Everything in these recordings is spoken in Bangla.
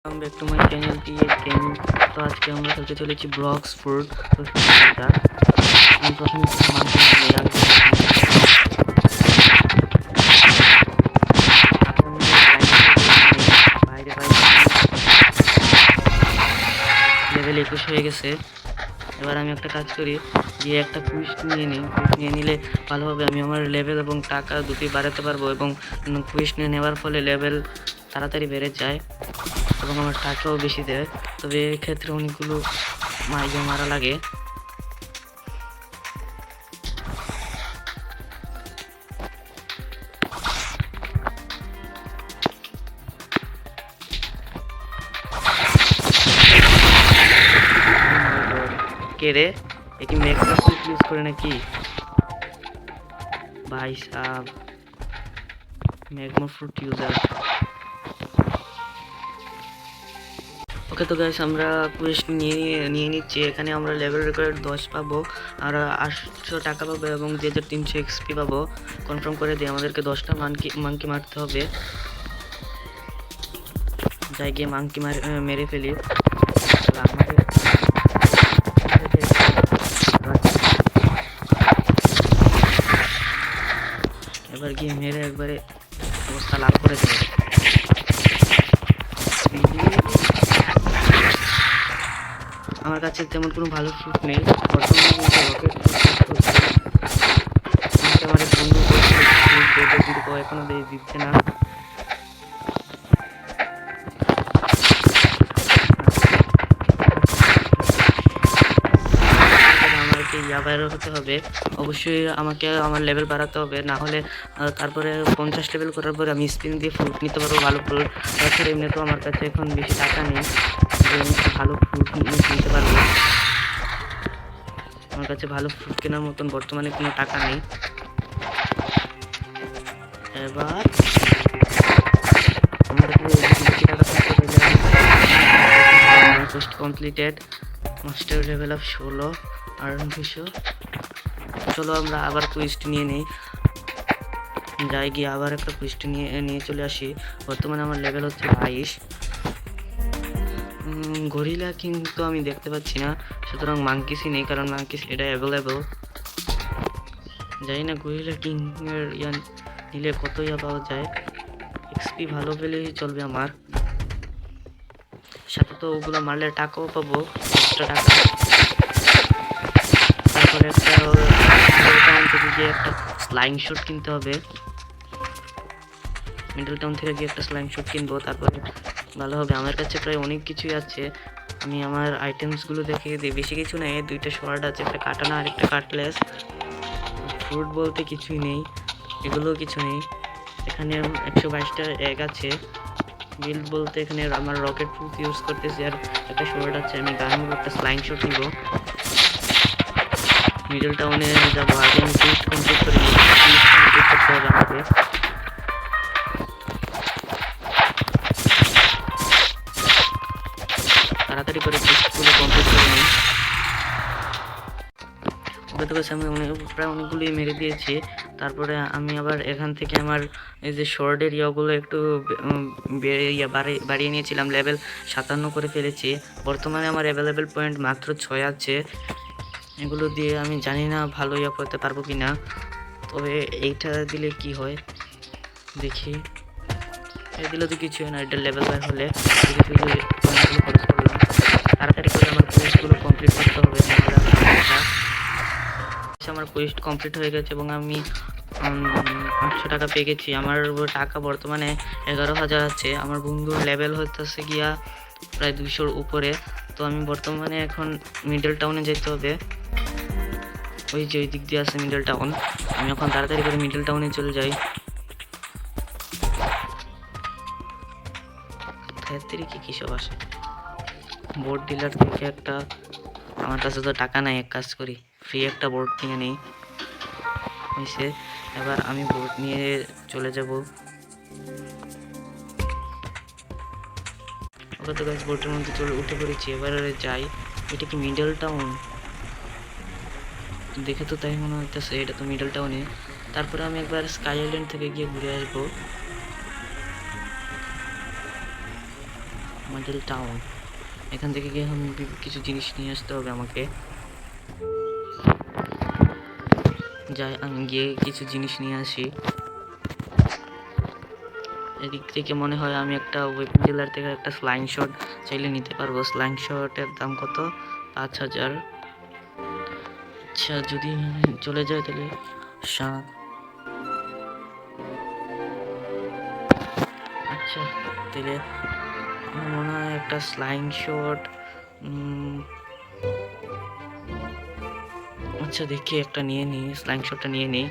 welcome back to my channel TH Gaming। তো আজকে আমরা খেলতে চলেছি ব্লক্স ফুড। তো আমি প্রথমে বাইরে লেভেল 21 হয়ে গেছে। এবার আমি একটা কাজ করি, গিয়ে একটা কুইস্ট নিয়ে নিই। কুইস্ট নিয়ে নিলে ভালো হবে, আমি আমার লেভেল এবং টাকা দুটোই বাড়াতে পারবো এবং কুইস্ট নিয়ে নেওয়ার ফলে লেভেল তাড়াতাড়ি বেড়ে যায় এবং আমার টাকাও বেশি দেয়। তবে এক্ষেত্রে অনেকগুলো মারা লাগে। কে রে, কি মেকআপ ইউজ করে নাকি ভাই সাব? Magma fruit user. ওকে, তো গাইস আমরা কুইস্ট নিয়ে নিচ্ছি। এখানে আমরা লেভেল রেকর্ড 10 পাবো আর 800 টাকা পাবো এবং যে 300 এক্সপি পাবো। কনফার্ম করে দিই, আমাদেরকে 10টা মাঙ্কি মারতে হবে। যাই গিয়ে মাঙ্কি মেরে ফেলি। এবার গিয়ে মেরে একবারে অবস্থা লাভ করে দেবে। আমার কাছে তেমন কোনো ভালো ফ্রুট নেই বর্তমানে, আমার বন্ধু কিন্তু এখনো দিচ্ছে না। বাইরে হতে হবে অবশ্যই, আমাকে আমার লেভেল বাড়াতে হবে, না হলে তারপরে 50 লেভেল করার পরে আমি স্পিন দিয়ে ফ্রুট নিতে পারবো, ভালো ফ্রুট। তাছাড়া এমনি তো আমার কাছে এখন বেশি টাকা নেই যে আমি ভালো ফ্রুট নিতে পারবো। আমার কাছে ভালো ফ্রুট কেনার মতন বর্তমানে কোনো টাকা নেই। এবার post completed, master level of 16 আর 200। চলো আমরা আবার কুইস্ট নিয়ে নিই। যাই গিয়ে আবার একটা কুইস্ট নিয়ে চলে আসি। বর্তমানে আমার লেভেল হচ্ছে 22। গরিলা কিন্তু আমি দেখতে পাচ্ছি না, সুতরাং মাঙ্কিসই নেই, কারণ মাঙ্কিস এটা অ্যাভেলেবল। জানি না গরিলা কিং এর নিলে কত পাওয়া যায়। এক্সপি ভালো পেলেই চলবে আমার, সাথে তো ওগুলো মারলে টাকাও পাবো, এক্সট্রা টাকা। তারপরে একটা স্লাইং শুট কিনতে হবে, মিডল টাউন থেকে গিয়ে একটা স্লাইং শুট কিনবো, তারপরে ভালো হবে। আমার কাছে প্রায় অনেক কিছুই আছে, আমি আমার আইটেমসগুলো দেখিয়ে দিই। বেশি কিছু নেই, 2টা শর্ট আছে, একটা কাটানা আর একটা কাটলেস। ফ্রুট বলতে কিছুই নেই, এগুলোও কিছু নেই। এখানে 122টা এগ আছে। বিল্ড বলতে এখানে আমার রকেট প্রুফ ইউজ করতেছি আর একটা শর্ট আছে। আমি গানগুলো একটা স্লাইং শট নিব, মিডল টাউনে যাবো। আগে আমি কুইস্ট কমপ্লিট করে নিই, কমপ্লিট করতে হবে আমাকে। তাড়াতাড়ি করে কুইস্টগুলো কমপ্লিট করে নিই। ওকে, তো আমি প্রায় অনেকগুলোই মেরে দিয়েছি। তারপরে আমি আবার এখান থেকে আমার এই যে শর্টের ইয়াগুলো একটু বাড়িয়ে নিয়েছিলাম, লেভেল 57 করে ফেলেছি। বর্তমানে আমার অ্যাভেলেবেল পয়েন্ট মাত্র 6 আছে। এগুলো দিয়ে আমি জানি না ভালো ইয়া করতে পারবো কি না, তবে এইটা দিলে কি হয় দেখি। এই দিলে তো কিছু হয় না, এটা লেভেল বাই হলে খরচ করলাম। তাড়াতাড়ি করে আমার কোর্সগুলো কমপ্লিট করতে হবে, আমার কোয়েস্ট কমপ্লিট হয়ে গেছে এবং আমি 800 টাকা পেয়ে গেছি। আমার টাকা বর্তমানে 11,000 আছে। আমার বন্ধুর লেভেল হইতেছে গিয়া প্রায় 200-র উপরে। তো আমি বর্তমানে এখন মিডল টাউনে যেতে হবে, ওই যে ওই দিক দিয়ে আছে মিডল টাউন। আমি এখন তাড়াতাড়ি করে মিডল টাউনে চলে যাই। কি সব আসে বোর্ড ডিলার থেকে একটা, আমার কাছে তো টাকা নাই, এক কাজ করি ফ্রি একটা বোর্ড কিনে নেই হয়েছে। এবার আমি বোর্ড নিয়ে চলে যাব। ওকে, তো গাইস বোর্ডের মধ্যে উঠে পড়েছি। এবার যাই, এটা কি মিডল টাউন? দেখে তো তাই মনে হইতেছে এটা তো মিডল টাউনে। তারপরে আমি একবার স্কাই আইল্যান্ড থেকে গিয়ে ঘুরে আসবো। আমার ক্যান্ডেল টাউন। এখান থেকে গিয়ে এখন কিছু জিনিস নিয়ে আসতে হবে আমাকে। যাই, আমি গিয়ে কিছু জিনিস নিয়ে আসি। এদিক থেকে মনে হয় আমি একটা ওয়েপন ডিলার থেকে একটা স্লাইং শট চাইলে নিতে পারবো। স্লাইং শটের দাম কত? 5000। আচ্ছা, যদি চলে যায় তাহলে আচ্ছা, তাহলে আমার মনে হয় একটা স্লাইং শট। আচ্ছা, দেখি একটা নিয়ে নিই, স্লাইং শটটা নিয়ে নিই।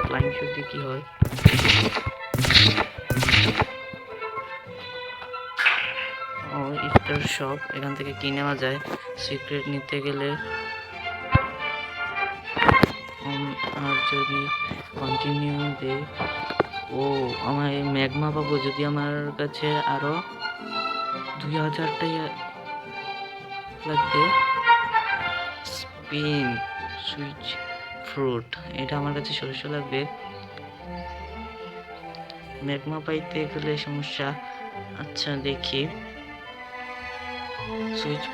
স্লাইং শট দিয়ে কি হয়? ইফতার শপ, এখান থেকে কি নেওয়া যায়? সিক্রেট নিতে গেলে আর যদি কন্টিনিউ দে, আমার ম্যাগমা পাবো যদি আমার কাছে আরো 2000টাই লাগবে। স্পিন সুইচ ফ্রুট, এটা আমার কাছে 1600 লাগবে। ম্যাগমা পাইতে গেলে সমস্যা। আচ্ছা, দেখি সুইচ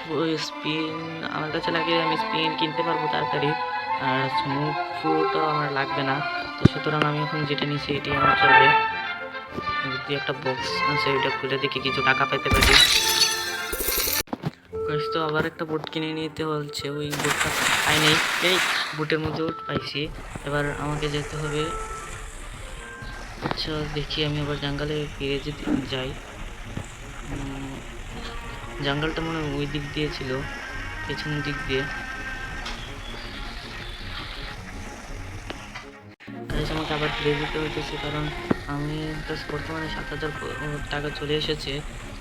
স্পিন আমার কাছে লাগে, আমি স্পিন কিনতে পারবো তাড়াতাড়ি। আর স্মোক ফ্রুটও আমার লাগবে না, তো সুতরাং আমি এখন যেটা নিচ্ছি এটি আমার চলবে। যদি একটা বক্স আছে ওইটা খুলে দেখি কিছু টাকা পেতে পারি। তো আবার একটা বোট কিনে নিতে হচ্ছে, ওই বোটটা পাই নেই। এই বোটের মধ্যে পাইছি, এবার আমাকে যেতে হবে। আচ্ছা, দেখি আমি আবার জঙ্গলে ফিরে যেতে যাই। জঙ্গলটা মনে হয় ওই দিক দিয়ে ছিল, পেছন দিক দিয়ে। আমাকে আবার ফিরে যেতে হইতেছে, কারণ আমি বর্তমানে 7000 টাকা চলে এসেছে।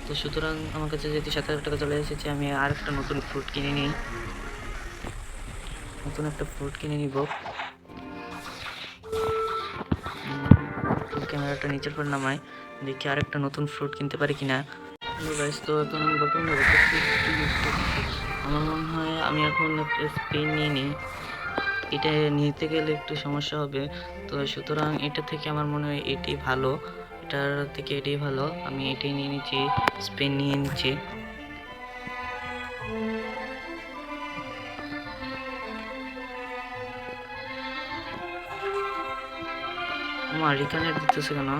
তো সুতরাং আমার কাছে যেহেতু 7000 টাকা চলে এসেছে, আমি আর একটা নতুন ফ্রুট কিনে নিই। নতুন একটা ফ্রুট কিনে নিব। ক্যামেরাটা নিচের পর নামাই, দেখি আর একটা নতুন ফ্রুট কিনতে পারি কিনা। তো এখন আমি বর্তমানে ইউজ করছি। আমার মনে হয় আমি এখন একটা স্পিন নিয়ে নিই। এটা নিতে গেলে একটু সমস্যা হবে, তো সুতরাং এটা থেকে আমার মনে হয় এটি ভালো, এটার থেকে এটাই ভালো। আমি এটাই নিয়ে নিচ্ছি, স্পেন নিয়ে নিচ্ছি। আমার রিটার্নের দিতেছে কেন?